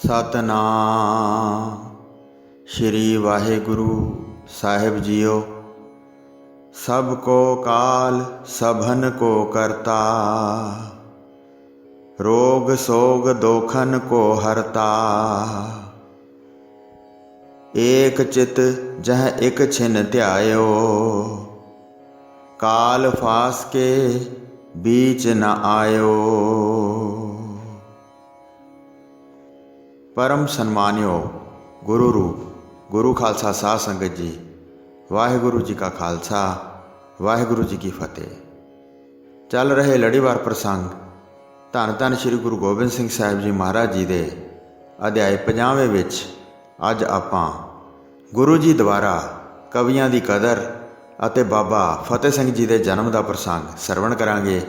सतनाम श्री वाहिगुरु साहिब जियो। सब को काल सभन को करता, रोग सोग दोखन को हरता। एक चित जह एक छिन ध्यायो, काल फास के बीच न आयो। परम सन्मानियो गुरु रूप गुरु खालसा साध संगत जी, वाहिगुरु जी का खालसा वाहिगुरु जी की फतेह। चल रहे लड़ीवार प्रसंग धन धन श्री गुरु गोबिंद सिंह साहिब जी महाराज जी के अध्याय 50वें विच अज आपां गुरु जी द्वारा कवियां दी कदर अते बाबा फतेह सिंह जी के जन्म का प्रसंग सरवण करांगे।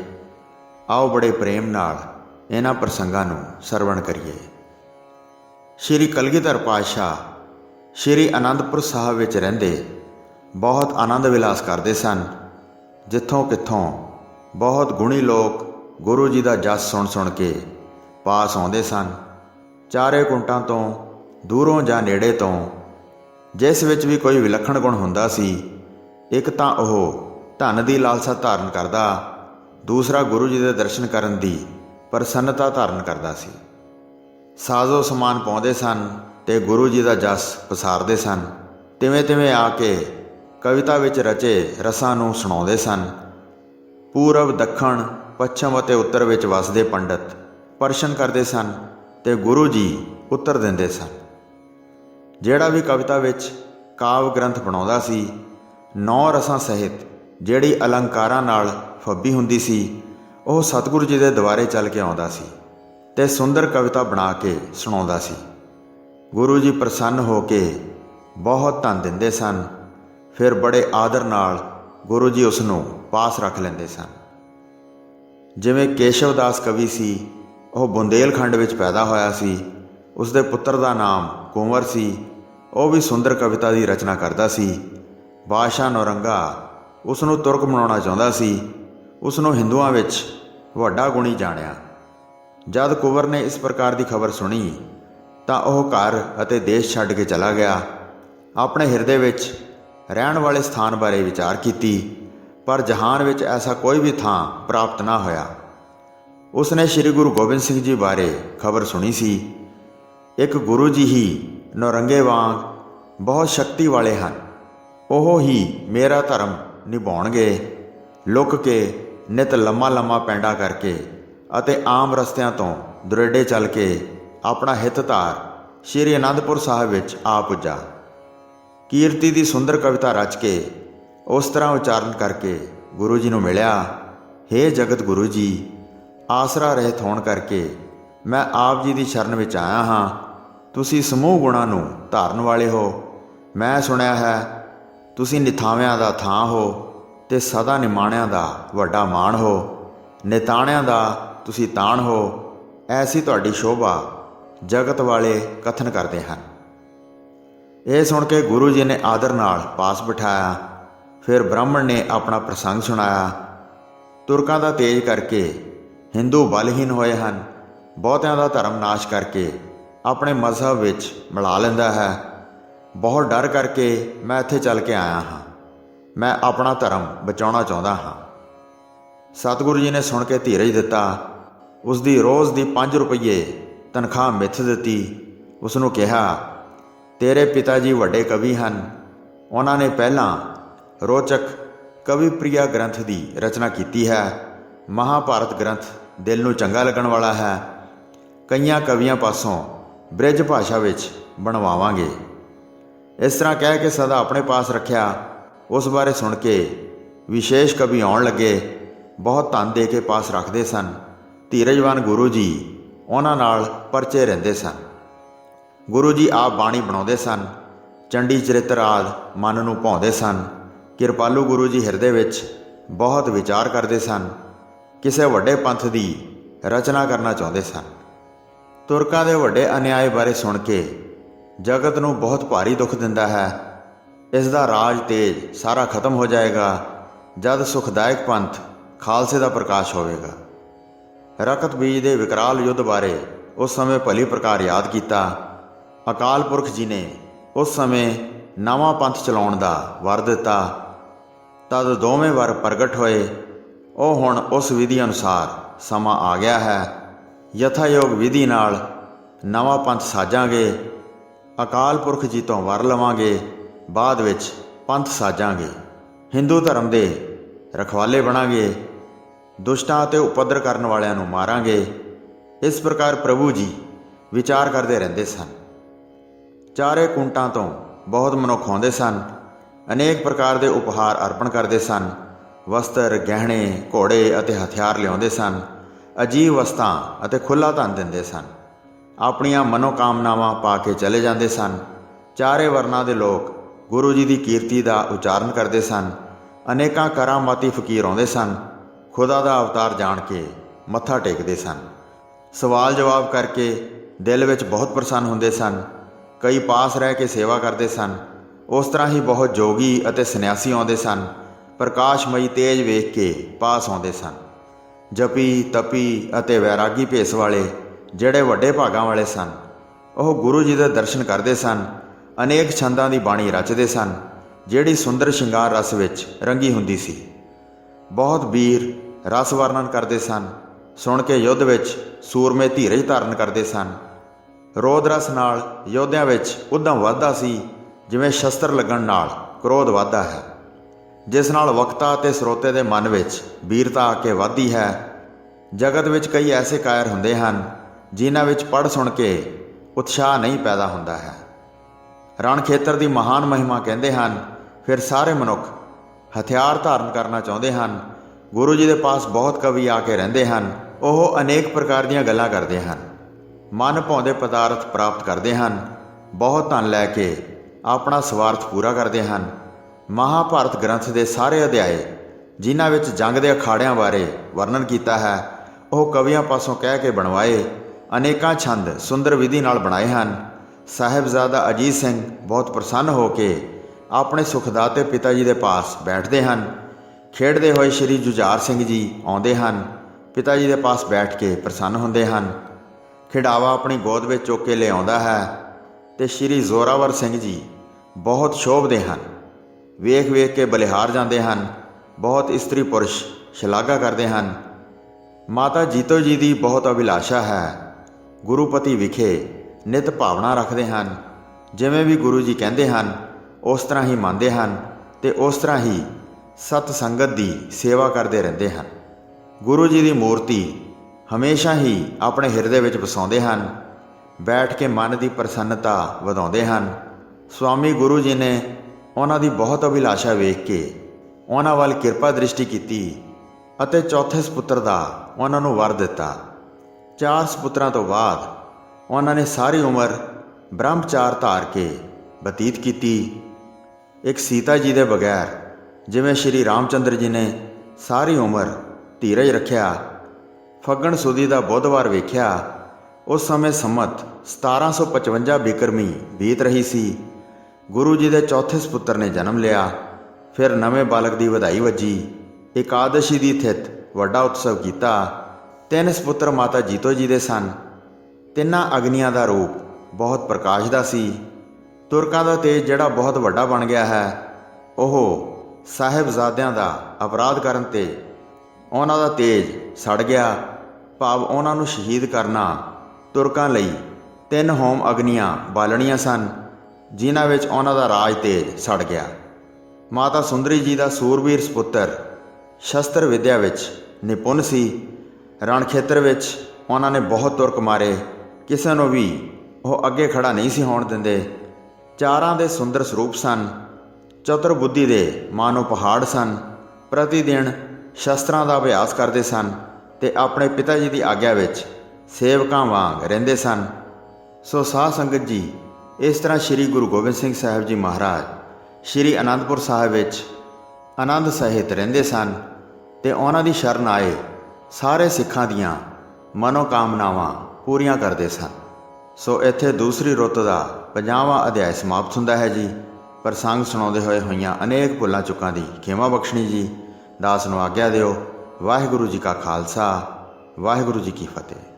आओ बड़े प्रेम नाल इन्हां प्रसंगां नूं सरवण करिए। श्री कलगीधर पातशाह श्री आनंदपुर साहब विच रहिंदे बहुत आनंद विलास करते सन। जिथों किथों बहुत गुणी लोग गुरु जी का जस सुन सुन के पास आउंदे सन। चारे कुंटां तो दूरों जां नेड़े तो जिस विच भी कोई विलखण गुण हुंदा सी, एक तां ओह धन की लालसा धारण करदा, दूसरा गुरु जी के दर्शन करन दी प्रसन्नता धारण करदा सी। साजो समान पाउंदे सन ते गुरु जी का जस पसारदे सन। तिवें तिवें आके कविता विच रचे रसां नूं सुणाउंदे सन। पूरब दखण पश्चिम अते उत्तर विच वसदे पंडित प्रशन करदे सन ते गुरु जी उत्तर दिंदे सन। जिहड़ा भी कविता विच काव्य ग्रंथ बनाउंदा सी, 9 रसां सहित जिहड़ी अलंकारां नाल फब्बी हुंदी सी, ओह सतगुरु जी दे द्वारे चल के आउंदा सी ते सुंदर कविता बना के सुणाउंदा सी। गुरु जी प्रसन्न हो के बहुत धन दिंदे सन। फिर बड़े आदर नाल गुरु जी उसनूं पास रख लेंदे सन। जिवें केशवदास कवि सी, वह बुंदेलखंड विच पैदा होया सी। उसदे पुत्र का नाम कुंवर सी। वह भी सुंदर कविता की रचना करता सी। बादशाह नौरंगा उसनूं तुरक बनाउणा चाहुंदा सी। उसनूं हिंदुआं विच वड्डा गुणी जाणिया। जद कुंवर ने इस प्रकार की खबर सुनी तां ओह घर अते देश छड्ड के चला गया। अपने हिरदे विच रहण वाले स्थान बारे विचार कीती, पर जहान विच ऐसा कोई भी थां प्राप्त ना होया। उसने श्री गुरु गोबिंद सिंह जी बारे खबर सुनी सी। एक गुरु जी ही नौरंगे वांग बहुत शक्ति वाले हैं। ओह ही मेरा धर्म निभाउणगे। लुक के नित लम्मा लम्मा पैंडा करके अते आम रस्तियां तो दुरेडे चल के अपना हित धार श्री आनंदपुर साहब विच आ पुजा। कीर्ति की सुंदर कविता रच के उस तरह उच्चारण करके गुरु जी नूं मिलिया। हे जगत गुरु जी, आसरा रहत होण करके मैं आप जी की शरण विच आया हाँ। तुसी समूह गुणां नूं धारन वाले हो। मैं सुनिया है तुसी निथावियां दा थां हो ते सदा निमाणियां दा वड्डा माण हो। निताणियां दा तुसी ताण हो। ऐसी तुहाडी शोभा जगत वाले कथन करते हैं। यह सुन के गुरु जी ने आदर नाल पास बिठाया। फिर ब्राह्मण ने अपना प्रसंग सुनाया। तुरकां दा तेज करके हिंदू बलहीन होए हैं। बहुतियां दा धर्म नाश करके अपने मजहब विच मिला लैंदा है। बहुत डर करके मैं इत्थे चल के आया हाँ। मैं अपना धर्म बचाउणा चाहुंदा हाँ। सतगुरु जी ने सुन के धीरज दिता। उसकी रोज़ की 5 रुपये तनख्वाह मिथ दी। उसनूं कहा, तेरे पिता जी वड्डे कवि हैं। उन्होंने पहला रोचक कवि प्रिया ग्रंथ की रचना की है। महाभारत ग्रंथ दिल नूं चंगा लगन वाला है। कईयां कवियां पासों ब्रिज भाषा विच बनवावांगे। इस तरह कह के सदा अपने पास रखिया। उस बारे सुन के विशेष कवि आउण लगे। बहुत धन दे के पास रखते सन। धीरजवान गुरु जी उन्हां नाल परचे रहिंदे सन। गुरु जी आप बाणी बनाउंदे सन। चंडी चरित्र आदि मन नूं भाउंदे सन। किरपालू गुरु जी हिरदे विच बहुत विचार करते सन। किसी वड्डे पंथ की रचना करना चाहुंदे सन। तुरकां दे वड्डे अन्याय बारे सुन के जगत नूं बहुत भारी दुख दिंदा है। इसदा राज तेज सारा खत्म हो जाएगा जद सुखदायक पंथ खालसे का प्रकाश होवेगा। रखत बीज के विकराल युद्ध बारे उस समय भली प्रकार याद किया। अकाल पुरख जी ने उस समय नवां पंथ चलाउण दा वर दिता। तद दोवें वर प्रगट होए। ਉਹ ਹੁਣ ਉਸ विधि अनुसार समा आ गया है। यथायोग विधि नाल नवां पंथ साजांगे। अकाल पुरख जी तो वर लवांगे, बाद विच पंथ साजांगे। हिंदू धर्म दे रखवाले बनांगे। दुष्टां ते उपद्र करन वालियां नूं मारांगे। इस प्रकार प्रभु जी विचार करते रहंदे सन। चारे कुंटां तो बहुत मनुख आउंदे सन। अनेक प्रकार के उपहार अर्पण करते सन। वस्त्र, गहणे, घोड़े अते हथियार लियाउंदे सन। अजीब वस्तां अते खुला धन दिंदे सन। अपणियां मनोकामनावां पा के चले जांदे सन। चारे वर्णां दे लोग गुरु जी की कीर्ति का उचारण करते सन। अनेकां करामाती फकीर आउंदे सन। खुदा का अवतार जाण के मत्था टेकदे सन। सवाल जवाब करके दिल विच बहुत प्रसन्न हुंदे सन। कई पास रह के सेवा करते सन। उस तरह ही बहुत जोगी अते सन्यासी आउंदे सन। प्रकाशमई तेज वेख के पास आउंदे सन। जपी तपी अते वैरागी भेस वाले ਜਿਹੜੇ ਵੱਡੇ ਭਾਗਾਂ ਵਾਲੇ ਸਨ, ਉਹ ਗੁਰੂ ਜੀ ਦੇ ਦਰਸ਼ਨ ਕਰਦੇ ਸਨ। ਅਨੇਕ ਛੰਦਾਂ ਦੀ ਬਾਣੀ ਰਚਦੇ ਸਨ, ਜਿਹੜੀ ਸੁੰਦਰ ਸ਼ਿੰਗਾਰ ਰਸ ਵਿੱਚ ਰੰਗੀ ਹੁੰਦੀ ਸੀ। ਬਹੁਤ ਵੀਰ ਰਸ ਵਰਣਨ ਕਰਦੇ ਸਨ। ਸੁਣ ਕੇ ਯੁੱਧ ਵਿੱਚ ਸੂਰਮੇ ਧੀਰਜ ਧਾਰਨ ਕਰਦੇ ਸਨ। ਰੋਦ ਰਸ ਨਾਲ ਯੋਧਿਆਂ ਵਿੱਚ ਉਦਮ ਵੱਧਦਾ ਸੀ, ਜਿਵੇਂ ਸ਼ਸਤਰ ਲੱਗਣ ਨਾਲ ਕ੍ਰੋਧ ਵੱਧਦਾ ਹੈ। ਜਿਸ ਨਾਲ ਵਕਤਾ ਅਤੇ ਸਰੋਤੇ ਦੇ ਮਨ ਵਿੱਚ ਵੀਰਤਾ ਆ ਕੇ ਵੱਧਦੀ ਹੈ। ਜਗਤ ਵਿੱਚ ਕਈ ਐਸੇ ਕਾਇਰ ਹੁੰਦੇ ਹਨ, ਜਿਨ੍ਹਾਂ ਵਿੱਚ ਪੜ੍ਹ ਸੁਣ ਕੇ ਉਤਸ਼ਾਹ ਨਹੀਂ ਪੈਦਾ ਹੁੰਦਾ ਹੈ। ਰਣ ਖੇਤਰ ਦੀ ਮਹਾਨ ਮਹਿਮਾ ਕਹਿੰਦੇ ਹਨ। ਫਿਰ ਸਾਰੇ ਮਨੁੱਖ ਹਥਿਆਰ ਧਾਰਨ ਕਰਨਾ ਚਾਹੁੰਦੇ ਹਨ। ਗੁਰੂ ਜੀ ਦੇ ਪਾਸ ਬਹੁਤ ਕਵੀ ਆ ਕੇ ਰਹਿੰਦੇ ਹਨ। ਉਹ ਅਨੇਕ ਪ੍ਰਕਾਰ ਦੀਆਂ ਗੱਲਾਂ ਕਰਦੇ ਹਨ। ਮਨ ਭਾਉਂਦੇ ਪਦਾਰਥ ਪ੍ਰਾਪਤ ਕਰਦੇ ਹਨ। ਬਹੁਤ ਧਨ ਲੈ ਕੇ ਆਪਣਾ ਸਵਾਰਥ ਪੂਰਾ ਕਰਦੇ ਹਨ। ਮਹਾਭਾਰਤ ਗ੍ਰੰਥ ਦੇ ਸਾਰੇ ਅਧਿਆਏ, ਜਿਨ੍ਹਾਂ ਵਿੱਚ ਜੰਗ ਦੇ ਅਖਾੜਿਆਂ ਬਾਰੇ ਵਰਣਨ ਕੀਤਾ ਹੈ, ਉਹ ਕਵੀਆਂ ਪਾਸੋਂ ਕਹਿ ਕੇ ਬਣਵਾਏ। ਅਨੇਕਾਂ ਛੰਦ ਸੁੰਦਰ ਵਿਧੀ ਨਾਲ ਬਣਾਏ ਹਨ। ਸਾਹਿਬਜ਼ਾਦਾ ਅਜੀਤ ਸਿੰਘ ਬਹੁਤ ਪ੍ਰਸੰਨ ਹੋ ਕੇ ਆਪਣੇ ਸੁਖਦਾਤੇ ਪਿਤਾ ਜੀ ਦੇ ਪਾਸ ਬੈਠਦੇ ਹਨ। ਖੇਡਦੇ ਹੋਏ ਸ਼੍ਰੀ ਜੁਝਾਰ ਸਿੰਘ ਜੀ ਆਉਂਦੇ ਹਨ। ਪਿਤਾ ਜੀ ਦੇ ਪਾਸ ਬੈਠ ਕੇ ਪ੍ਰਸੰਨ ਹੁੰਦੇ ਹਨ। ਖਿਡਾਵਾ ਆਪਣੀ ਗੋਦ ਵਿੱਚ ਚੁੱਕ ਕੇ ਲਿਆਉਂਦਾ ਹੈ ਅਤੇ ਸ਼੍ਰੀ ਜ਼ੋਰਾਵਰ ਸਿੰਘ ਜੀ ਬਹੁਤ ਸ਼ੋਭਦੇ ਹਨ। ਵੇਖ ਵੇਖ ਕੇ ਬਲਿਹਾਰ ਜਾਂਦੇ ਹਨ। ਬਹੁਤ ਇਸਤਰੀ ਪੁਰਸ਼ ਸ਼ਲਾਘਾ ਕਰਦੇ ਹਨ। ਮਾਤਾ ਜੀਤੋ ਜੀ ਦੀ ਬਹੁਤ ਅਭਿਲਾਸ਼ਾ ਹੈ। ਗੁਰੂਪਤੀ ਵਿਖੇ ਨਿਤ ਭਾਵਨਾ ਰੱਖਦੇ ਹਨ। ਜਿਵੇਂ ਵੀ ਗੁਰੂ ਜੀ ਕਹਿੰਦੇ ਹਨ, ਉਸ ਤਰ੍ਹਾਂ ਹੀ ਮੰਨਦੇ ਹਨ ਅਤੇ ਉਸ ਤਰ੍ਹਾਂ ਹੀ ਸਤ ਸੰਗਤ ਦੀ ਸੇਵਾ ਕਰਦੇ ਰਹਿੰਦੇ ਹਨ। ਗੁਰੂ ਜੀ ਦੀ ਮੂਰਤੀ ਹਮੇਸ਼ਾ ਹੀ ਆਪਣੇ ਹਿਰਦੇ ਵਿੱਚ ਵਸਾਉਂਦੇ ਹਨ। ਬੈਠ ਕੇ ਮਨ ਦੀ ਪ੍ਰਸੰਨਤਾ ਵਧਾਉਂਦੇ ਹਨ। ਸਵਾਮੀ ਗੁਰੂ ਜੀ ਨੇ ਉਹਨਾਂ ਦੀ ਬਹੁਤ ਅਭਿਲਾਸ਼ਾ ਵੇਖ ਕੇ ਉਹਨਾਂ ਵੱਲ ਕਿਰਪਾ ਦ੍ਰਿਸ਼ਟੀ ਕੀਤੀ ਅਤੇ ਚੌਥੇ ਸਪੁੱਤਰ ਦਾ ਉਹਨਾਂ ਨੂੰ ਵਰ ਦਿੱਤਾ। 4 ਸਪੁੱਤਰਾਂ ਤੋਂ ਬਾਅਦ ਉਹਨਾਂ ਨੇ ਸਾਰੀ ਉਮਰ ਬ੍ਰਹਮਚਾਰ ਧਾਰ ਕੇ ਬਤੀਤ ਕੀਤੀ। ਇੱਕ ਸੀਤਾ ਜੀ ਦੇ ਬਗੈਰ, ਜਿਵੇਂ ਸ਼੍ਰੀ ਰਾਮਚੰਦਰ ਜੀ ਨੇ ਸਾਰੀ ਉਮਰ ਧੀਰਜ ਰੱਖਿਆ। ਫੱਗਣ ਸੁਦੀ ਦਾ ਬੁੱਧਵਾਰ ਵੇਖਿਆ। ਉਸ ਸਮੇਂ ਸੰਮਤ 1755 ਬਿਕਰਮੀ ਬੀਤ ਰਹੀ ਸੀ। ਗੁਰੂ ਜੀ ਦੇ ਚੌਥੇ ਸਪੁੱਤਰ ਨੇ ਜਨਮ ਲਿਆ। ਫਿਰ ਨਵੇਂ ਬਾਲਕ ਦੀ ਵਧਾਈ ਵੱਜੀ। ਇਕਾਦਸ਼ੀ ਦੀ ਥਿਤ ਵੱਡਾ ਉਤਸਵ ਕੀਤਾ। 3 ਸਪੁੱਤਰ ਮਾਤਾ ਜੀਤੋ ਜੀ ਦੇ ਸਨ। ਤਿੰਨਾਂ ਅਗਨੀਆਂ ਦਾ ਰੂਪ ਬਹੁਤ ਪ੍ਰਕਾਸ਼ ਦਾ ਸੀ। ਤੁਰਕਾਂ ਦਾ ਤੇਜ ਜਿਹੜਾ ਬਹੁਤ ਵੱਡਾ ਬਣ ਗਿਆ ਹੈ, ਉਹ ਸਾਹਿਬਜ਼ਾਦਿਆਂ ਦਾ ਅਪਰਾਧ ਕਰਨ 'ਤੇ ਉਹਨਾਂ ਦਾ ਤੇਜ ਸੜ ਗਿਆ। ਭਾਵ ਉਹਨਾਂ ਨੂੰ ਸ਼ਹੀਦ ਕਰਨਾ। ਤੁਰਕਾਂ ਲਈ 3 ਹੋਮ ਅਗਨੀਆਂ ਬਾਲਣੀਆਂ ਸਨ, ਜਿਨ੍ਹਾਂ ਵਿੱਚ ਉਹਨਾਂ ਦਾ ਰਾਜ ਤੇਜ ਸੜ ਗਿਆ। ਮਾਤਾ ਸੁੰਦਰੀ ਜੀ ਦਾ ਸੂਰਬੀਰ ਸਪੁੱਤਰ ਸ਼ਸਤਰ ਵਿਦਿਆ ਵਿੱਚ ਨਿਪੁੰਨ ਸੀ। ਰਣ ਖੇਤਰ ਵਿੱਚ ਉਹਨਾਂ ਨੇ ਬਹੁਤ ਤੁਰਕ ਮਾਰੇ। ਕਿਸੇ ਨੂੰ ਵੀ ਉਹ ਅੱਗੇ ਖੜਾ ਨਹੀਂ ਸੀ ਹੋਣ ਦਿੰਦੇ। ਚਾਰਾਂ ਦੇ ਸੁੰਦਰ ਸਰੂਪ ਸਨ। ਚਤੁਰ ਬੁੱਧੀ ਦੇ ਮਾਨੋ ਪਹਾੜ ਸਨ। ਪ੍ਰਤੀ ਦਿਨ ਸ਼ਸਤਰਾਂ ਦਾ ਅਭਿਆਸ ਕਰਦੇ ਸਨ ਅਤੇ ਆਪਣੇ ਪਿਤਾ ਜੀ ਦੀ ਆਗਿਆ ਵਿੱਚ ਸੇਵਕਾਂ ਵਾਂਗ ਰਹਿੰਦੇ ਸਨ। ਸੋ ਸਾਧ ਸੰਗਤ ਜੀ, ਇਸ ਤਰ੍ਹਾਂ ਸ਼੍ਰੀ ਗੁਰੂ ਗੋਬਿੰਦ ਸਿੰਘ ਸਾਹਿਬ ਜੀ ਮਹਾਰਾਜ ਸ਼੍ਰੀ ਅਨੰਦਪੁਰ ਸਾਹਿਬ ਵਿੱਚ ਆਨੰਦ ਸਹਿਤ ਰਹਿੰਦੇ ਸਨ ਅਤੇ ਉਹਨਾਂ ਦੀ ਸ਼ਰਨ ਆਏ ਸਾਰੇ ਸਿੱਖਾਂ ਦੀਆਂ ਮਨੋਕਾਮਨਾਵਾਂ ਪੂਰੀਆਂ ਕਰਦੇ ਸਨ। ਸੋ ਇੱਥੇ ਦੂਸਰੀ ਰੁੱਤ ਦਾ 50ਵਾਂ ਅਧਿਆਇ ਸਮਾਪਤ ਹੁੰਦਾ ਹੈ ਜੀ। ਪ੍ਰਸੰਗ ਸੁਣਾਉਂਦੇ ਹੋਏ ਹੋਈਆਂ ਅਨੇਕ ਭੁੱਲਾਂ ਚੁੱਕਾਂ ਦੀ ਖਿਮਾ ਬਖਸ਼ਣੀ ਜੀ। ਦਾਸ ਨੂੰ ਆਗਿਆ ਦਿਓ। ਵਾਹਿਗੁਰੂ ਜੀ ਕਾ ਖਾਲਸਾ, ਵਾਹਿਗੁਰੂ ਜੀ ਕੀ ਫਤਿਹ।